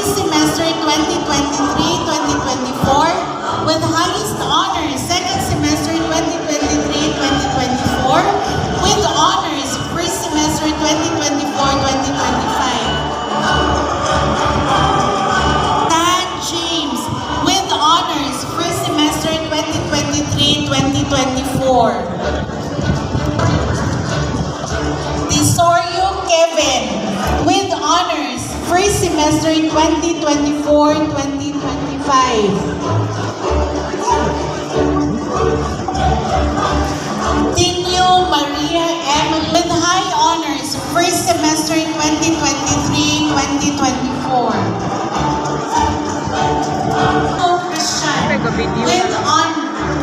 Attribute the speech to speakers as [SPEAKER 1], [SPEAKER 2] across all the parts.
[SPEAKER 1] semester 2023-2024 with highest honors second semester 2023-2024 with honors first semester 2024-2025. Tan James with honors first semester 2023-2024. Desorio Kevin with honors first semester 2024-2025. Tinyo Maria M with high honors first semester 2023-2024. Christian with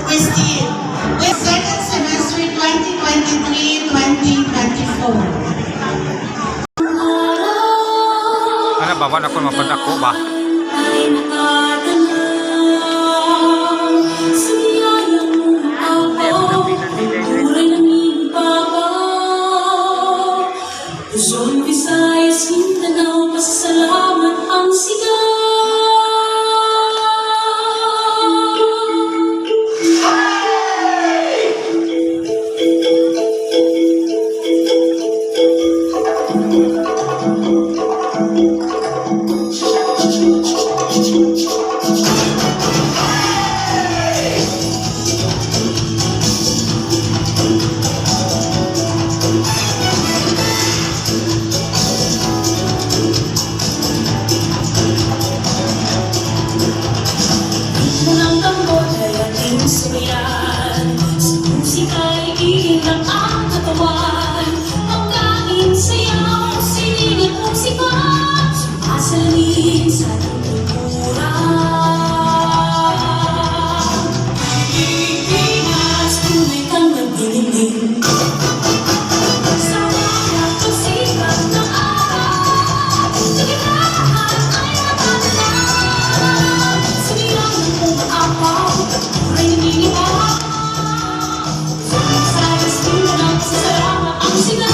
[SPEAKER 1] Christine with second semester 2023-2024.
[SPEAKER 2] Ano ba? Wala ko mapadako ba?
[SPEAKER 3] Luzon, Visayas, Mindanao, pasasalamat ang sigaw. Unang tambor ay ating sumiyan, sa musika'y iinang ang katawan. Pagkain, sayaw, sining at musika, sumasalamin sa kultura. Pilipinas, tunay kang nagdinigin. Sa mga pagsikat ng araw, nagigarahan ay natatalang. Sumilang ng umaapaw, ay nangingibaw. Sa Visayas, Mindanao, pasasalamat ang sigaw.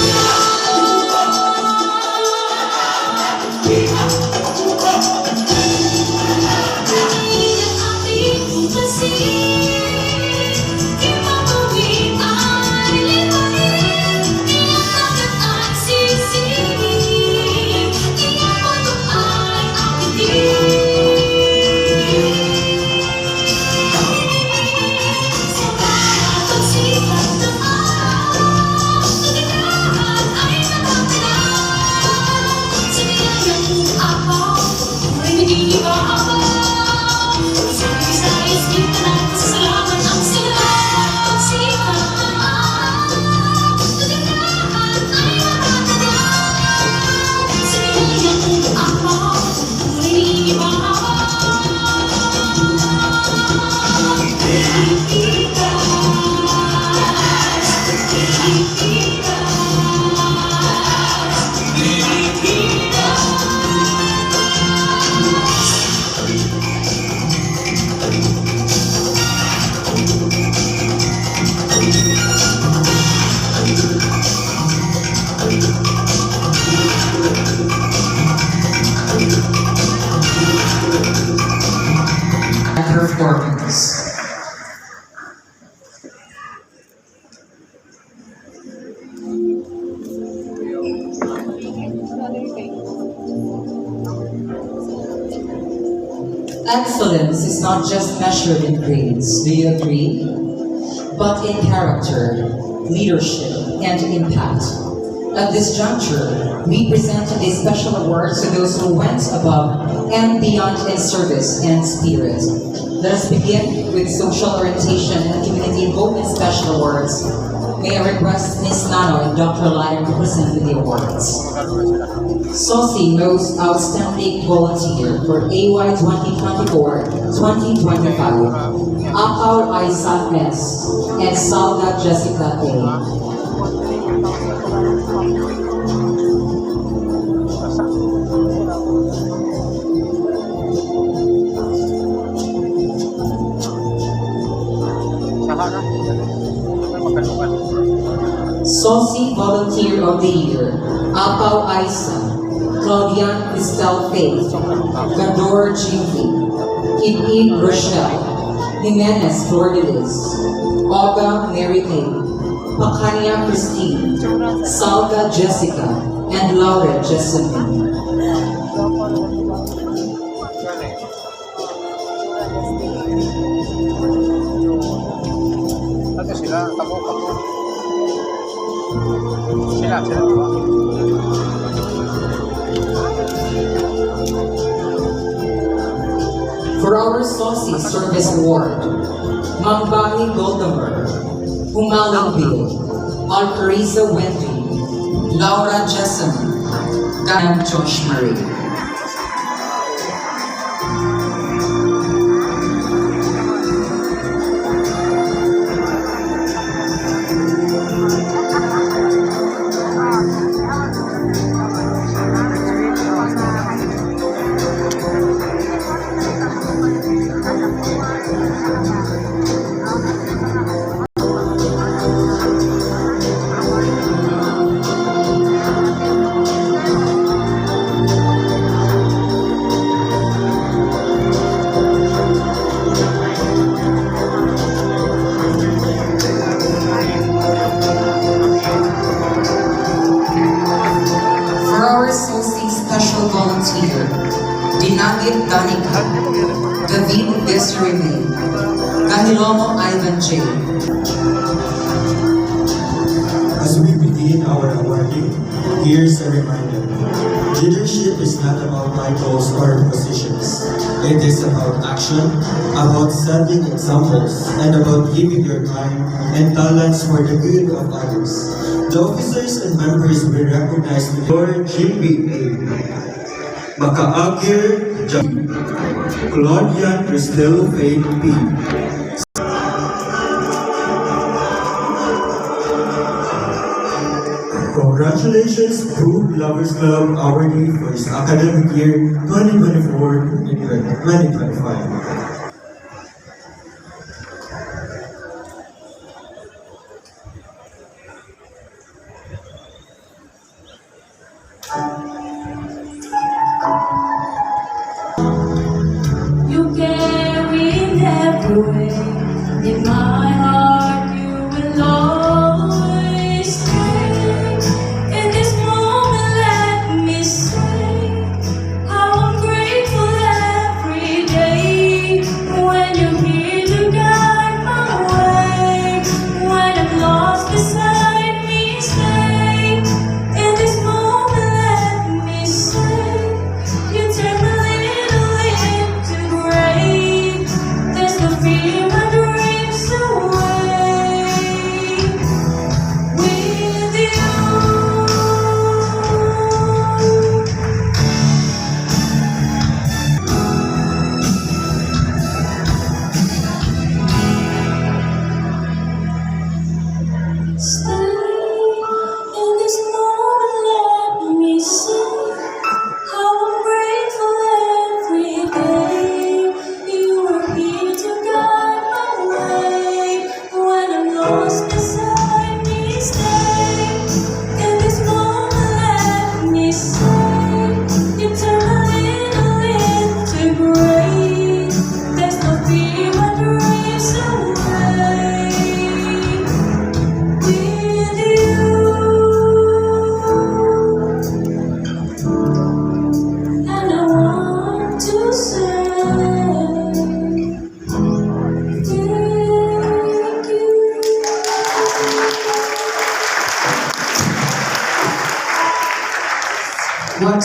[SPEAKER 4] Performance. Excellence is not just measured in grades, do you agree? But in character, leadership, and impact. At this juncture, we present a special award to those who went above and beyond in service and spirit. Let us begin with social orientation and community involvement special awards. May I request Ms. Nano and Dr. Lyon to present with the awards. SOSI Most Outstanding Volunteer for AY 2024-2025, Apaw Aisat S. and Salda Jessica A. SOSI Volunteer of the Year, Apaw Aisa, Claudian Cristel Faith, Gandor Jinky, Kitty Rochelle, Jimenez Lourdes, Olga Mary Lane, Pacania Christine, Salga Jessica, and Laura Jessamine.
[SPEAKER 2] Ano sila? Tabo. Sila. Diba?
[SPEAKER 4] For our Saucy Service Award, Mambahi Goldamer, Humalang Bill, Alcarisa Wendy, Laura Jessamine, and Josh Marie. For our Saucy Special Volunteer, Dinagit Danica, David Desiree, Gahilomo Ivan J.
[SPEAKER 5] As we begin our awarding, here's a reminder. Leadership is not about titles or positions. It is about action, about setting examples, and about giving your time and talents for the good of others. The officers and members will recognize Lord GPA, Makaagir John, Claudia Cristel Faith P. Congratulations to Lovers Club awardee for this academic year 2024-2025.
[SPEAKER 3] You carry that way in my heart. You will always stay. In this moment, let me say how I'm grateful every day when you're here to guide my way. When I'm lost beside me, stay. In this moment, let me say you turn my little into great. There's no fear, my dreams away with you. Stay in this moment, let me say how I'm grateful every day. You are here to guide my way. When I'm lost beside me, stay. In this moment, let me say you turn a little into great. There's no fear, my dreams away with you. And I want to say thank you.
[SPEAKER 4] What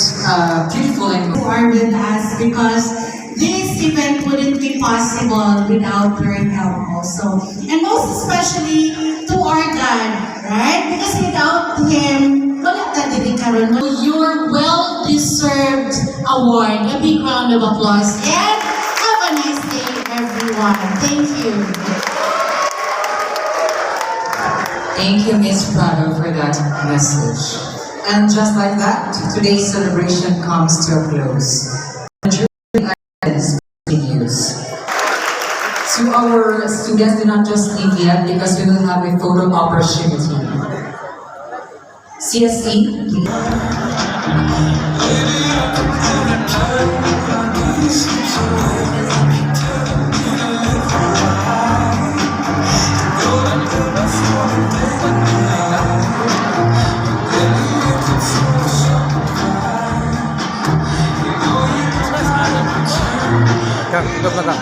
[SPEAKER 4] beautiful and
[SPEAKER 1] Who are with us because this event wouldn't be possible without your help also. And most especially to our God, right? Because without Him, wala ta dili karon. Your well-deserved award. A big round of applause. And have a nice day, everyone. Thank you.
[SPEAKER 4] Thank you, Ms. Prado, for that message. And just like that, today's celebration comes to a close. The journey continues. So our students do not just leave yet because we will have a photo opportunity. CSE,
[SPEAKER 2] Kang, ikot na ka.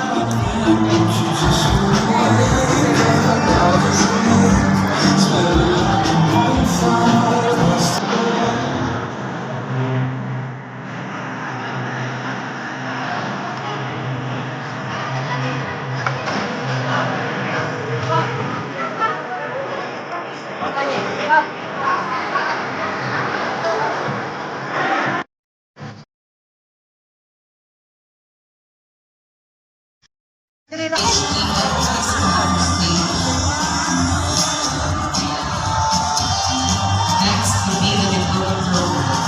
[SPEAKER 4] Next will be the diploma program.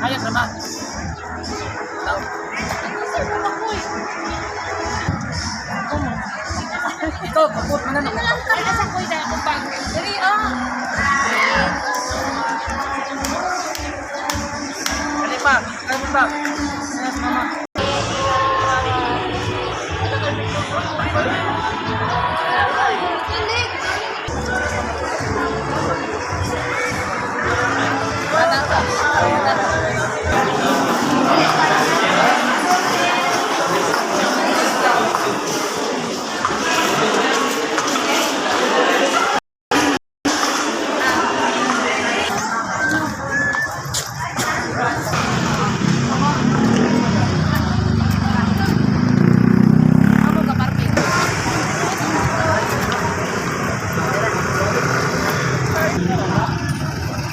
[SPEAKER 6] Hayat naman. Ito, kaput mo na no.
[SPEAKER 3] Kaya sa kuy dahil kung pag. Dali, oh.
[SPEAKER 6] Dali pa, dali pa. Yes, mama.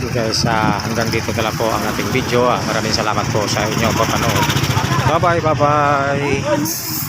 [SPEAKER 2] Okay guys, hanggang dito na lang po ang ating video. Maraming salamat po sa inyong panonood. Bye bye, bye bye.